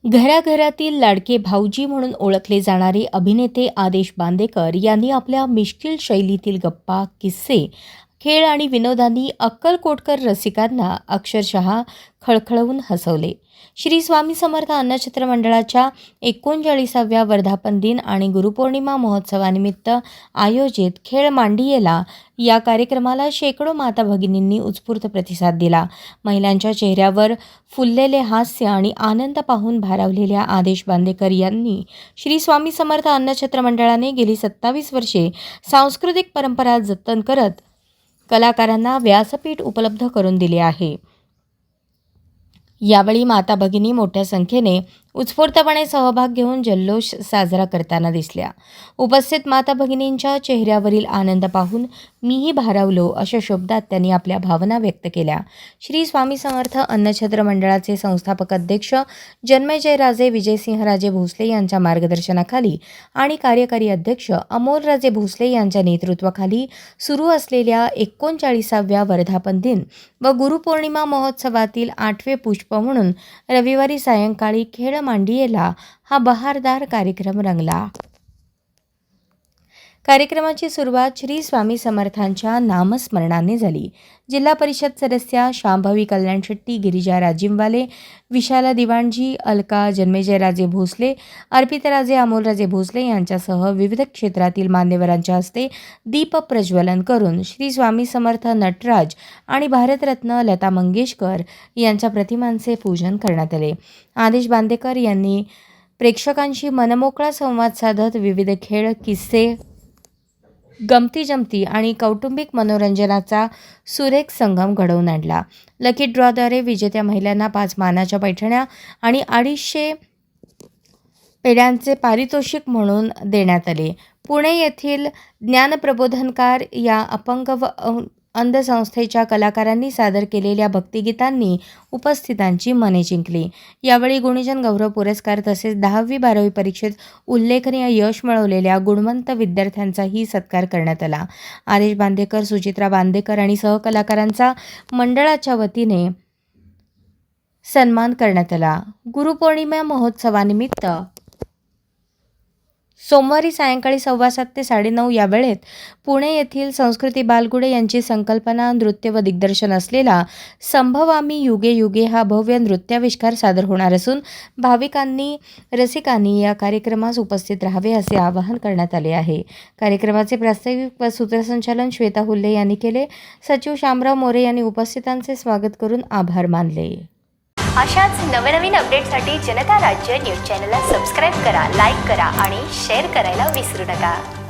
घराघरातील लाडके भाऊजी म्हणून ओळखले जाणारे अभिनेते आदेश बांदेकर यांनी आपल्या मिश्किल शैलीतील गप्पा, किस्से, खेळ आणि विनोदांनी अक्कलकोटकर रसिकांना अक्षरशः खळखळवून हसवले. श्री स्वामी समर्थ अन्नछत्र मंडळाच्या 39व्या वर्धापन दिन आणि गुरुपौर्णिमा महोत्सवानिमित्त आयोजित खेळ मांडियेला या कार्यक्रमाला शेकडो माता भगिनींनी उत्स्फूर्त प्रतिसाद दिला. महिलांच्या चेहऱ्यावर फुललेले हास्य आणि आनंद पाहून भारावलेल्या आदेश बांदेकर यांनी श्री स्वामी समर्थ अन्नछत्र मंडळाने गेली 27 वर्षे सांस्कृतिक परंपरा जतन करत कलाकारांना व्यासपीठ उपलब्ध करून दिले आहे. यावेळी माता भगिनी मोठ्या संख्येने उत्स्फूर्तपणे सहभाग घेऊन जल्लोष साजरा करताना दिसल्या. उपस्थित माता भगिनींच्या चेहऱ्यावरील आनंद पाहून मीही भारावलो अशा शब्दात त्यांनी आपल्या भावना व्यक्त केल्या. श्री स्वामी समर्थ अन्नछत्र मंडळाचे संस्थापक अध्यक्ष जन्मेजयराजे विजयसिंहराजे भोसले यांच्या मार्गदर्शनाखाली आणि कार्यकारी अध्यक्ष अमोलराजे भोसले यांच्या नेतृत्वाखाली सुरू असलेल्या 39व्या वर्धापन दिन व गुरुपौर्णिमा महोत्सवातील 8वे पुष्प म्हणून रविवारी सायंकाळी खेळ मांडियेला हा बहारदार कार्यक्रम रंगला. कार्यक्रमाची सुरुवात श्री स्वामी समर्थांच्या नामस्मरणाने झाली. जिल्हा परिषद सदस्या शांभवी कल्याण शेट्टी, गिरिजा राजिमवाले, विशाला दिवाणजी, अलका, जन्मेजयराजे भोसले, अर्पितराजे, अमोलराजे भोसले यांच्यासह विविध क्षेत्रातील मान्यवरांच्या हस्ते दीप प्रज्वलन करून श्री स्वामी समर्थ नटराज आणि भारतरत्न लता मंगेशकर यांच्या प्रतिमांचे पूजन करण्यात आले. आदेश बांदेकर यांनी प्रेक्षकांशी मनमोकळा संवाद साधत विविध खेळ, किस्से, गमती-जमती आणि कौटुंबिक मनोरंजनाचा सुरेख संगम घडवून आणला. लकी ड्रॉद्वारे विजेत्या महिलांना 5 मानाच्या पैठण्या आणि 250 पेढ्यांचे पारितोषिक म्हणून देण्यात आले. पुणे येथील ज्ञानप्रबोधनकार या अपंग व अंध संस्थेच्या कलाकारांनी सादर केलेल्या भक्तिगीतांनी उपस्थितांची मने जिंकली. यावेळी गुणीजन गौरव पुरस्कार तसेच 10वी-12वी परीक्षेत उल्लेखनीय यश मिळवलेल्या गुणवंत विद्यार्थ्यांचाही सत्कार करण्यात आला. आदेश बांदेकर, सुचित्रा बांदेकर आणि सहकलाकारांचा मंडळाच्या वतीने सन्मान करण्यात आला. गुरुपौर्णिमा महोत्सवानिमित्त सोमवारी सायंकाळी 7:15 ते 9:30 या वेळेत पुणे येथील संस्कृती बालगुडे यांची संकल्पना, नृत्य व दिग्दर्शन असलेला संभवामी युगे युगे हा भव्य नृत्याविष्कार सादर होणार असून भाविकांनी, रसिकांनी या कार्यक्रमास उपस्थित राहावे असे आवाहन करण्यात आले आहे. कार्यक्रमाचे प्रास्ताविक व सूत्रसंचालन श्वेता हुल्ले यांनी केले. सचिव शामराव मोरे यांनी उपस्थितांचे स्वागत करून आभार मानले. अशाच नवनवीन अपडेटसाठी जनता राज्य न्यूज चॅनलला सबस्क्राईब करा, लाईक करा आणि शेअर करायला विसरू नका.